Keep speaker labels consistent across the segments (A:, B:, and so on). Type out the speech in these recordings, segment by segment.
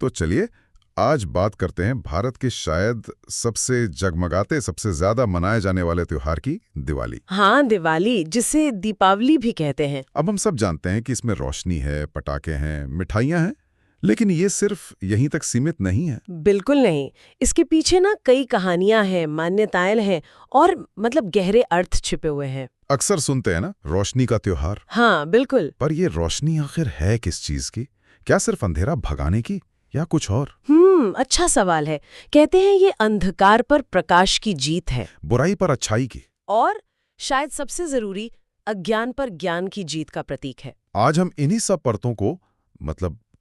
A: तो चलिए आज बात करते हैं भारत के शायद सबसे जगमगाते, सबसे ज्यादा मनाए जाने वाले त्योहार की, दिवाली।
B: हाँ, दिवाली, जिसे दीपावली भी कहते हैं।
A: अब हम सब जानते हैं कि इसमें रोशनी है, पटाखे हैं, मिठाइयाँ हैं, लेकिन ये सिर्फ यहीं तक सीमित नहीं है।
B: बिल्कुल नहीं। इसके पीछे ना कई कहानियां हैं, मान्यताएं हैं और मतलब गहरे अर्थ छिपे हुए हैं।
A: अक्सर सुनते हैं ना, रोशनी का त्योहार।
B: हाँ, बिल्कुल।
A: पर ये रोशनी आखिर है किस चीज की? क्या सिर्फ अंधेरा भगाने की या कुछ और?
B: अच्छा सवाल है। कहते हैं ये अंधकार पर प्रकाश की जीत है।
A: बुराई पर अच्छाई की।
B: और शायद सबसे जरूरी, अज्ञान पर ज्ञान की जीत का प्रतीक है।
A: आज हम इन्हीं सब परतों को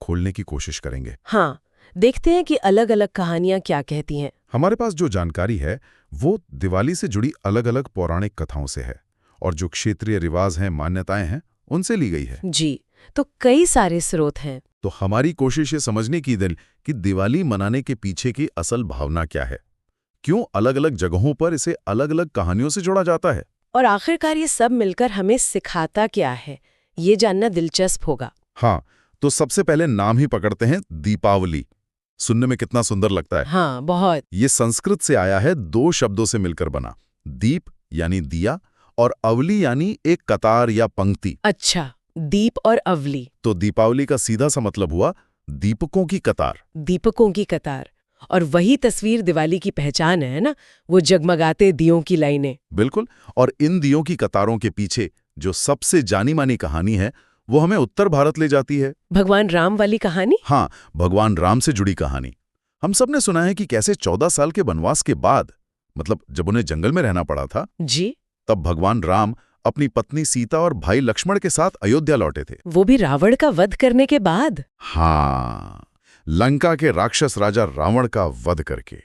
A: खोलने की कोशिश करेंगे।
B: हाँ, देखते हैं कि अलग अलग कहानियां क्या कहती हैं।
A: हमारे पास जो जानकारी है वो दिवाली से जुड़ी अलग अलग पौराणिक कथाओं से है और जो क्षेत्रीय रिवाज हैं, मान्यताएं हैं, उनसे ली गई है।
B: जी, तो कई सारे स्रोत हैं।
A: तो हमारी कोशिश ये समझने की कि दिवाली मनाने के पीछे की असल भावना क्या है, क्यों अलग अलग जगहों पर इसे अलग अलग कहानियों से जोड़ा जाता है,
B: और आखिरकार ये सब मिलकर हमें सिखाता क्या है, ये जानना दिलचस्प होगा।
A: हाँ, तो सबसे पहले नाम ही पकड़ते हैं, दीपावली। सुनने में कितना सुंदर लगता है।
B: हाँ, बहुत।
A: ये संस्कृत से आया है, दो शब्दों से मिलकर बना। दीप यानी दिया और अवली यानी एक कतार या पंक्ति।
B: अच्छा, दीप और अवली।
A: तो दीपावली का सीधा सा मतलब हुआ दीपकों की कतार।
B: दीपकों की कतार। और वही तस्वीर दिवाली की पहचान है ना, वो जगमगाते दियों की लाइनें।
A: बिल्कुल। और इन दियों की कतारों के पीछे जो सबसे जानी मानी कहानी है वो हमें उत्तर भारत ले जाती है।
B: भगवान राम वाली कहानी।
A: हाँ, भगवान राम से जुड़ी कहानी। हम सब ने सुना है कि कैसे 14 साल के वनवास के बाद, जब उन्हें जंगल में रहना पड़ा था,
B: जी,
A: तब भगवान राम अपनी पत्नी सीता और भाई लक्ष्मण के साथ अयोध्या लौटे थे।
B: वो भी रावण का वध करने के बाद।
A: हाँ, लंका के राक्षस राजा रावण का वध करके।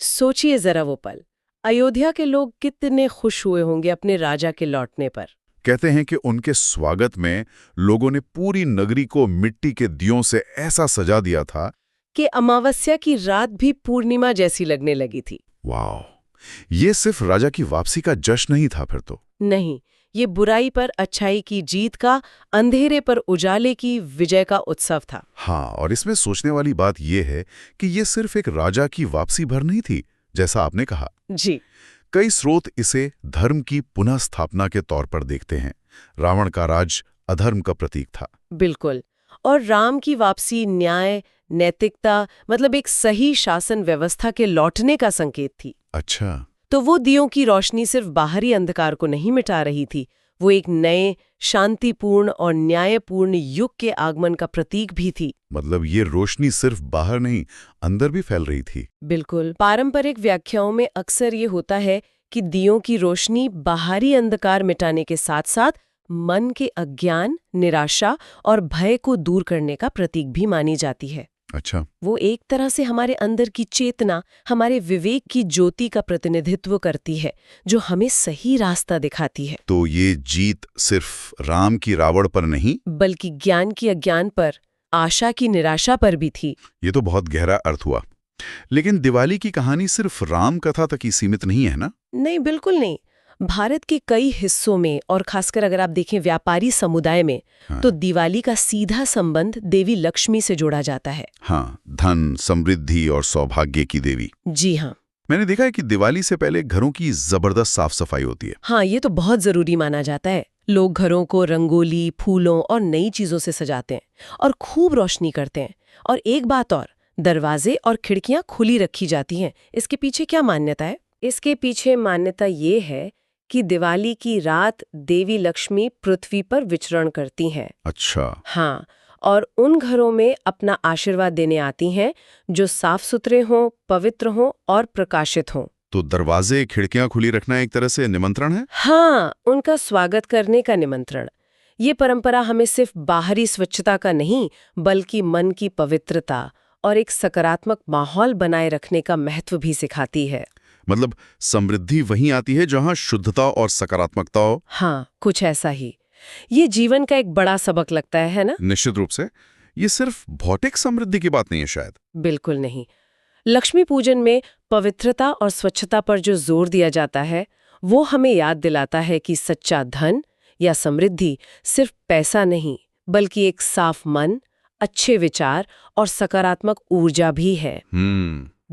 B: सोचिए जरा वो पल। अयोध्या के लोग कितने खुश हुए होंगे अपने राजा के लौटने पर।
A: कहते हैं कि उनके स्वागत में लोगों ने पूरी नगरी को मिट्टी के दियों से ऐसा सजा दिया था
B: कि अमावस्या की रात भी पूर्णिमा जैसी लगने लगी थी।
A: वाह! ये सिर्फ राजा की वापसी का जश्न नहीं था फिर तो।
B: नहीं, ये बुराई पर अच्छाई की जीत का, अंधेरे पर उजाले की विजय का उत्सव था।
A: हाँ, और इसमें सोचने वाली बात यह है कि ये सिर्फ एक राजा की वापसी भर नहीं थी, जैसा आपने कहा।
B: जी,
A: कई स्रोत इसे धर्म की पुनः स्थापना के तौर पर देखते हैं। रावण का राज अधर्म का प्रतीक था।
B: बिल्कुल। और राम की वापसी न्याय, नैतिकता, मतलब एक सही शासन व्यवस्था के लौटने का संकेत थी।
A: अच्छा।
B: तो वो दियों की रोशनी सिर्फ बाहरी अंधकार को नहीं मिटा रही थी, वो एक नए, शांतिपूर्ण और न्यायपूर्ण युग के आगमन का प्रतीक भी थी।
A: ये रोशनी सिर्फ बाहर नहीं, अंदर भी फैल रही थी।
B: बिल्कुल। पारंपरिक व्याख्याओं में अक्सर ये होता है कि दियों की रोशनी बाहरी अंधकार मिटाने के साथ साथ मन के अज्ञान, निराशा और भय को दूर करने का प्रतीक भी मानी जाती है।
A: अच्छा।
B: वो एक तरह से हमारे अंदर की चेतना, हमारे विवेक की ज्योति का प्रतिनिधित्व करती है, जो हमें सही रास्ता दिखाती है।
A: तो ये जीत सिर्फ राम की रावण पर नहीं,
B: बल्कि ज्ञान की अज्ञान पर, आशा की निराशा पर भी थी।
A: ये तो बहुत गहरा अर्थ हुआ। लेकिन दिवाली की कहानी सिर्फ राम कथा तक ही सीमित नहीं है ना?
B: नहीं, बिल्कुल नहीं। भारत के कई हिस्सों में और खासकर अगर आप देखें व्यापारी समुदाय में,
A: हाँ।
B: तो दिवाली का सीधा संबंध देवी लक्ष्मी से जोड़ा जाता है।
A: हाँ, धन, समृद्धि और सौभाग्य की देवी।
B: जी हाँ।
A: मैंने देखा है कि दिवाली से पहले घरों की जबरदस्त साफ सफाई होती है।
B: हाँ, ये तो बहुत जरूरी माना जाता है। लोग घरों को रंगोली, फूलों और नई चीजों से सजाते हैं और खूब रोशनी करते हैं। और एक बात और, दरवाजे और खिड़कियां खुली रखी जाती हैं। इसके पीछे क्या मान्यता है? इसके पीछे मान्यता ये है कि दिवाली की रात देवी लक्ष्मी पृथ्वी पर विचरण करती हैं।
A: अच्छा।
B: हाँ, और उन घरों में अपना आशीर्वाद देने आती हैं जो साफ सुथरे हों, पवित्र हों और प्रकाशित हों।
A: तो दरवाजे, खिड़कियां खुली रखना एक तरह से निमंत्रण है?
B: हाँ, उनका स्वागत करने का निमंत्रण। ये परंपरा हमें सिर्फ बाहरी स्वच्छता का नहीं, बल्कि मन की पवित्रता और एक सकारात्मक माहौल बनाए रखने का महत्व भी सिखाती है।
A: समृद्धि वहीं आती है जहां शुद्धता और सकारात्मकता हो।
B: हाँ, कुछ ऐसा ही। ये जीवन का एक बड़ा सबक लगता है ना?
A: निश्चित रूप से। ये सिर्फ भौतिक समृद्धि की बात नहीं है शायद।
B: बिल्कुल नहीं। लक्ष्मी पूजन में पवित्रता और स्वच्छता पर जो जोर दिया जाता है, वो हमें याद दिलाता है कि सच्चा धन या समृद्धि सिर्फ पैसा नहीं, बल्कि एक साफ मन, अच्छे विचार और सकारात्मक ऊर्जा भी है।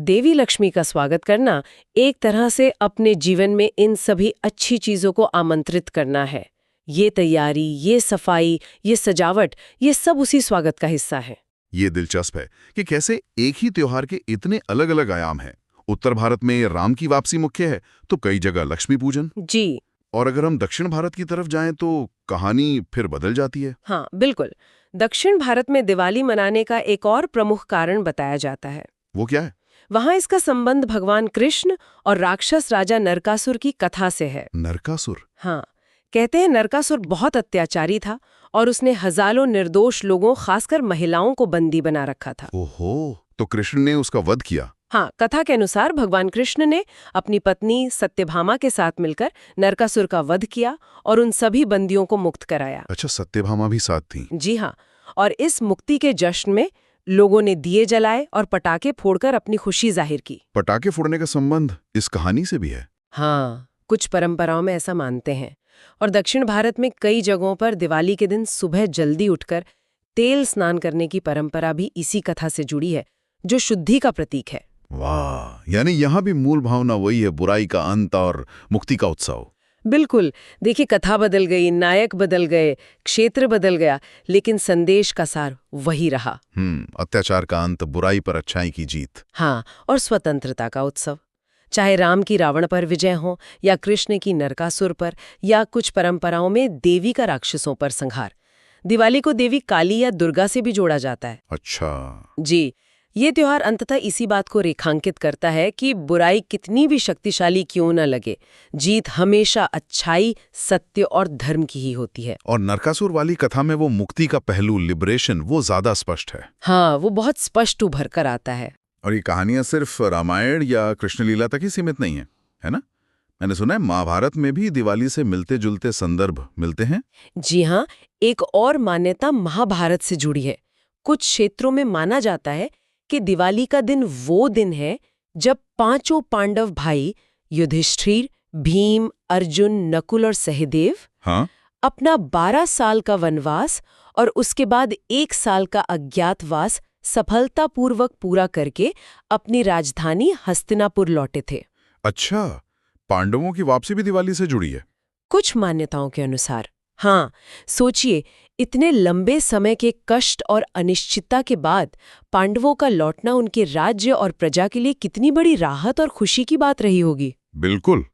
B: देवी लक्ष्मी का स्वागत करना एक तरह से अपने जीवन में इन सभी अच्छी चीजों को आमंत्रित करना है। ये तैयारी, ये सफाई, ये सजावट, ये सब उसी स्वागत का हिस्सा है।
A: ये दिलचस्प है कि कैसे एक ही त्योहार के इतने अलग अलग आयाम हैं। उत्तर भारत में राम की वापसी मुख्य है, तो कई जगह लक्ष्मी पूजन।
B: जी।
A: और अगर हम दक्षिण भारत की तरफ जाएं तो कहानी फिर बदल जाती है।
B: हाँ, बिल्कुल। दक्षिण भारत में दिवाली मनाने का एक और प्रमुख कारण बताया जाता है।
A: वो क्या है?
B: वहाँ इसका संबंध भगवान कृष्ण और राक्षस राजा नरकासुर की कथा से है।
A: नरकासुर?
B: हाँ, कहते हैं नरकासुर बहुत अत्याचारी था और उसने हजारों निर्दोष लोगों, खासकर महिलाओं को बंदी बना रखा था।
A: ओहो, तो कृष्ण ने उसका वध किया?
B: हाँ, कथा के अनुसार भगवान कृष्ण ने अपनी पत्नी सत्यभामा के साथ मिलकर नरकासुर का वध किया और उन सभी बंदियों को मुक्त कराया।
A: अच्छा, सत्यभामा भी साथ थी?
B: जी हाँ, और इस मुक्ति के जश्न में लोगों ने दिए जलाए और पटाखे फोड़कर अपनी खुशी जाहिर की।
A: पटाखे फोड़ने का संबंध इस कहानी से भी है?
B: हाँ, कुछ परंपराओं में ऐसा मानते हैं। और दक्षिण भारत में कई जगहों पर दिवाली के दिन सुबह जल्दी उठकर तेल स्नान करने की परंपरा भी इसी कथा से जुड़ी है, जो शुद्धि का प्रतीक है।
A: वाह, यानी यहाँ भी मूल भावना वही है, बुराई का अंत और मुक्ति का उत्सव।
B: बिल्कुल। देखिए, कथा बदल गई, नायक बदल गए, क्षेत्र बदल गया, लेकिन संदेश का सार वही रहा।
A: अत्याचार का अंत, बुराई पर अच्छाई की जीत।
B: हाँ, और स्वतंत्रता का उत्सव। चाहे राम की रावण पर विजय हो या कृष्ण की नरकासुर पर, या कुछ परंपराओं में देवी का राक्षसों पर संहार। दिवाली को देवी काली या दुर्गा से भी जोड़ा जाता है।
A: अच्छा।
B: जी, ये त्योहार अंततः इसी बात को रेखांकित करता है कि बुराई कितनी भी शक्तिशाली क्यों न लगे, जीत हमेशा अच्छाई, सत्य और धर्म की ही होती है।
A: और नरकासुर वाली कथा में वो मुक्ति का पहलू, लिबरेशन, वो ज्यादा स्पष्ट है।
B: हाँ, वो बहुत स्पष्ट उभर कर आता है।
A: और ये कहानियां सिर्फ रामायण या कृष्णलीला तक ही सीमित नहीं है ना? मैंने सुना है महाभारत में भी दिवाली से मिलते जुलते संदर्भ मिलते हैं।
B: जी हाँ, एक और मान्यता महाभारत से जुड़ी है। कुछ क्षेत्रों में माना जाता है कि दिवाली का दिन वो दिन है जब पांचों पांडव भाई युधिष्ठिर, भीम, अर्जुन, नकुल और सहदेव अपना 12 साल का वनवास और उसके बाद 1 साल का अज्ञातवास सफलतापूर्वक पूरा करके अपनी राजधानी हस्तिनापुर लौटे थे।
A: अच्छा, पांडवों की वापसी भी दिवाली से जुड़ी है?
B: कुछ मान्यताओं के अनुसार। हाँ, सोचिए, इतने लंबे समय के कष्ट और अनिश्चितता के बाद पांडवों का लौटना उनके राज्य और प्रजा के लिए कितनी बड़ी राहत और खुशी की बात रही होगी।
A: बिल्कुल।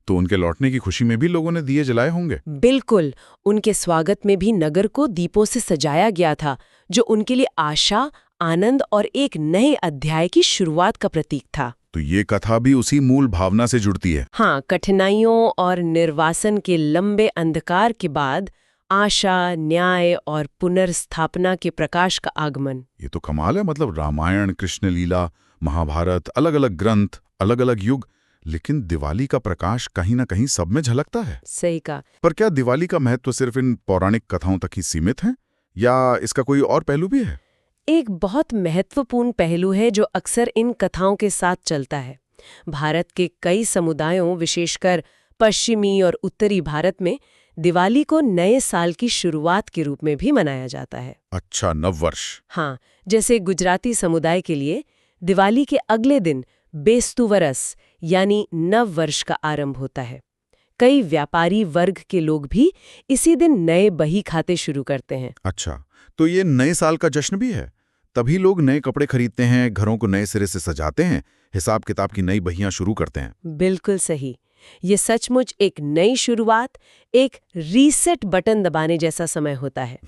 A: तो उनके लौटने की खुशी में भी लोगों ने दिए जलाए होंगे?
B: बिल्कुल। उनके स्वागत में भी नगर को दीपों से सजाया गया था, जो उनके लिए आशा, आनंद और एक नए अध्याय की शुरुआत का प्रतीक था।
A: तो ये कथा भी उसी मूल भावना से जुड़ती है।
B: हाँ, कठिनाइयों और निर्वासन के लंबे अंधकार के बाद आशा, न्याय और पुनर्स्थापना के प्रकाश का आगमन।
A: ये तो कमाल है। मतलब रामायण, कृष्णलीला, महाभारत, अलग अलग ग्रंथ, अलग अलग युग, लेकिन दिवाली का प्रकाश कहीं ना कहीं सब में झलकता है।
B: सही कहा।
A: पर क्या दिवाली का महत्व सिर्फ इन पौराणिक कथाओं तक ही सीमित है, या इसका कोई और पहलू भी है?
B: एक बहुत महत्वपूर्ण पहलू है जो अक्सर इन कथाओं के साथ चलता है। भारत के कई समुदायों, विशेषकर पश्चिमी और उत्तरी भारत में, दिवाली को नए साल की शुरुआत के रूप में भी मनाया जाता है।
A: अच्छा, नववर्ष।
B: हाँ, जैसे गुजराती समुदाय के लिए दिवाली के अगले दिन बेस्तु वरस यानी नव वर्ष का आरंभ होता है। कई व्यापारी वर्ग के लोग भी इसी दिन नए बही खाते शुरू करते हैं।
A: अच्छा, तो ये नए साल का जश्न भी है? तभी लोग नए कपड़े खरीदते हैं, घरों को नए सिरे से सजाते हैं, हिसाब किताब की नई बहियां शुरू करते हैं।
B: बिल्कुल सही। ये सचमुच एक नई शुरुआत, एक रीसेट बटन दबाने जैसा समय होता है।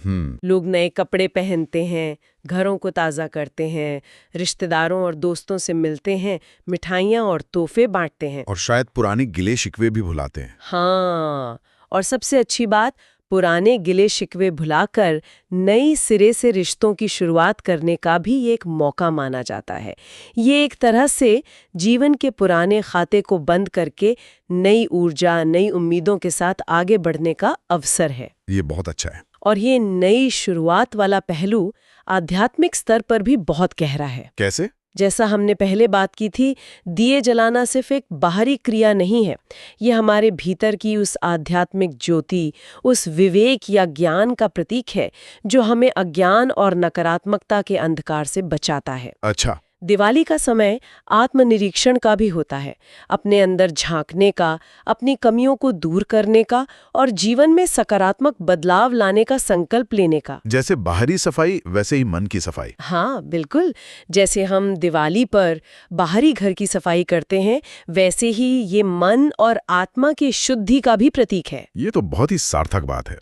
B: लोग नए कपड़े पहनते हैं, घरों को ताज़ा करते हैं, रिश्तेदारों और दोस्तों से मिलते हैं, मिठाइयाँ और तोहफे बांटते हैं।
A: और शायद पुराने गिले शिकवे भी भुलाते हैं।
B: हाँ, और सबसे अच्छी बात, पुराने गिले शिकवे भुलाकर नई सिरे से रिश्तों की शुरुआत करने का भी एक मौका माना जाता है। ये एक तरह से जीवन के पुराने खाते को बंद करके नई ऊर्जा, नई उम्मीदों के साथ आगे बढ़ने का अवसर है।
A: ये बहुत अच्छा है।
B: और ये नई शुरुआत वाला पहलू आध्यात्मिक स्तर पर भी बहुत गहरा है।
A: कैसे?
B: जैसा हमने पहले बात की थी, दिए जलाना सिर्फ एक बाहरी क्रिया नहीं है। ये हमारे भीतर की उस आध्यात्मिक ज्योति, उस विवेक या ज्ञान का प्रतीक है जो हमें अज्ञान और नकारात्मकता के अंधकार से बचाता है।
A: अच्छा।
B: दिवाली का समय आत्मनिरीक्षण का भी होता है, अपने अंदर झांकने का, अपनी कमियों को दूर करने का और जीवन में सकारात्मक बदलाव लाने का संकल्प लेने का।
A: जैसे बाहरी सफाई वैसे ही मन की सफाई।
B: हाँ बिल्कुल, जैसे हम दिवाली पर बाहरी घर की सफाई करते हैं, वैसे ही ये मन और आत्मा की शुद्धि का भी प्रतीक है।
A: ये तो बहुत ही सार्थक बात है।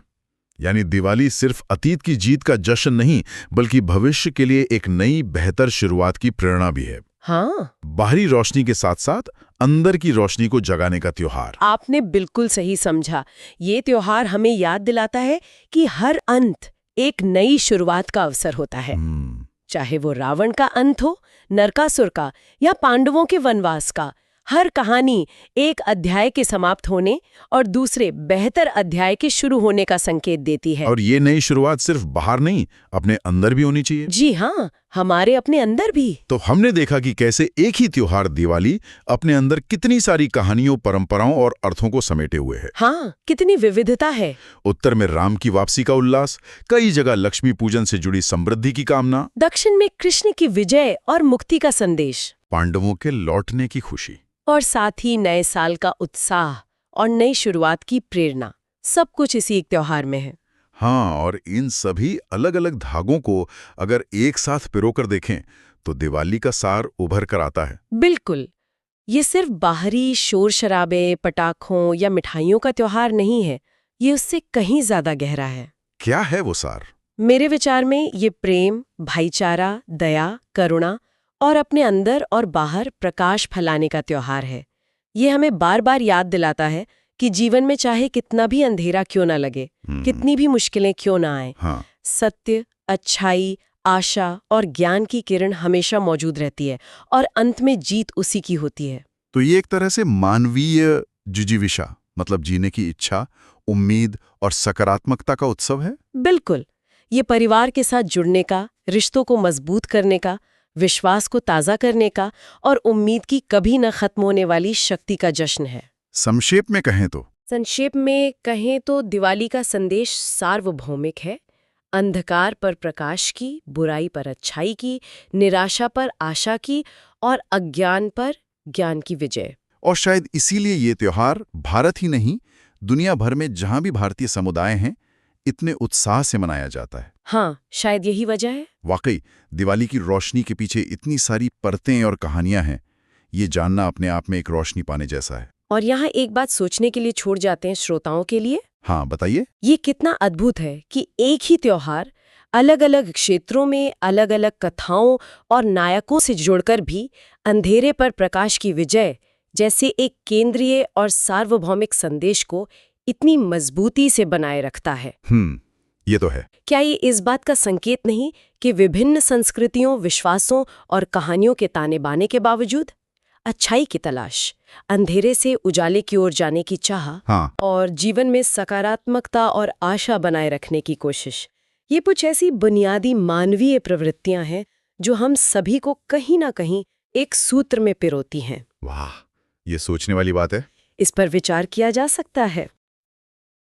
A: यानी दिवाली सिर्फ अतीत की जीत का जश्न नहीं, बल्कि भविष्य के लिए एक नई बेहतर शुरुआत की प्रेरणा भी है।
B: हाँ,
A: बाहरी रोशनी के साथ साथ अंदर की रोशनी को जगाने का त्योहार।
B: आपने बिल्कुल सही समझा। ये त्योहार हमें याद दिलाता है कि हर अंत एक नई शुरुआत का अवसर होता है। चाहे वो रावण का अंत हो, नरकासुर का या पांडवों के वनवास का, हर कहानी एक अध्याय के समाप्त होने और दूसरे बेहतर अध्याय के शुरू होने का संकेत देती है।
A: और ये नई शुरुआत सिर्फ बाहर नहीं, अपने अंदर भी होनी चाहिए।
B: जी हाँ, हमारे अपने अंदर भी।
A: तो हमने देखा कि कैसे एक ही त्योहार दिवाली अपने अंदर कितनी सारी कहानियों, परंपराओं और अर्थों को समेटे हुए है।
B: हाँ, कितनी विविधता है।
A: उत्तर में राम की वापसी का उल्लास, कई जगह लक्ष्मी पूजन से जुड़ी समृद्धि की कामना,
B: दक्षिण में कृष्ण की विजय और मुक्ति का संदेश,
A: पांडवों के लौटने की खुशी,
B: और साथ ही नए साल का उत्साह और नई शुरुआत की प्रेरणा, सब कुछ इसी एक त्योहार में है।
A: हाँ, और इन सभी अलग अलग धागों को अगर एक साथ पिरोकर देखें तो दिवाली का सार उभर कर आता है।
B: बिल्कुल, ये सिर्फ बाहरी शोर शराबे, पटाखों या मिठाइयों का त्योहार नहीं है, ये उससे कहीं ज्यादा गहरा है।
A: क्या है वो सार?
B: मेरे विचार में ये प्रेम, भाईचारा, दया, करुणा और अपने अंदर और बाहर प्रकाश फैलाने का त्योहार है। ये हमें बार बार याद दिलाता है कि जीवन में चाहे कितना भी अंधेरा क्यों ना लगे, कितनी भी मुश्किलें क्यों ना आए,
A: हाँ।
B: सत्य, अच्छाई, आशा और ज्ञान की किरण हमेशा मौजूद रहती है और अंत में जीत उसी की होती है।
A: तो ये एक तरह से मानवीय जिजीविषा, मतलब जीने की इच्छा, उम्मीद और सकारात्मकता का उत्सव है।
B: बिल्कुल, ये परिवार के साथ जुड़ने का, रिश्तों को मजबूत करने का, विश्वास को ताज़ा करने का और उम्मीद की कभी न खत्म होने वाली शक्ति का जश्न है।
A: संक्षेप में कहें तो
B: दिवाली का संदेश सार्वभौमिक है। अंधकार पर प्रकाश की, बुराई पर अच्छाई की, निराशा पर आशा की और अज्ञान पर ज्ञान की विजय।
A: और शायद इसीलिए ये त्योहार भारत ही नहीं, दुनिया भर में जहां भी भारतीय समुदाय हैं, इतने उत्साह से मनाया जाता है।
B: हाँ, शायद यही वजह है।
A: वाकई दिवाली की रोशनी के पीछे इतनी सारी परतें और कहानियां हैं, ये जानना अपने आप में एक रोशनी पाने जैसा है।
B: और यहाँ एक बात सोचने के लिए छोड़ जाते हैं श्रोताओं के लिए।
A: हाँ, बताइए।
B: ये कितना अद्भुत है कि एक ही त्योहार अलग अलग क्षेत्रों में अलग अलग कथाओं और नायकों से जुड़कर भी अंधेरे पर प्रकाश की विजय जैसे एक केंद्रीय और सार्वभौमिक संदेश को इतनी मजबूती से बनाए रखता है।
A: ये तो है।
B: क्या ये इस बात का संकेत नहीं कि विभिन्न संस्कृतियों, विश्वासों और कहानियों के ताने बाने के बावजूद अच्छाई की तलाश, अंधेरे से उजाले की ओर जाने की चाह,
A: हाँ।
B: और जीवन में सकारात्मकता और आशा बनाए रखने की कोशिश, ये कुछ ऐसी बुनियादी मानवीय प्रवृत्तियां हैं जो हम सभी को कहीं ना कहीं एक सूत्र में पिरोती हैं।
A: वाह, ये सोचने वाली बात है।
B: इस पर विचार किया जा सकता है।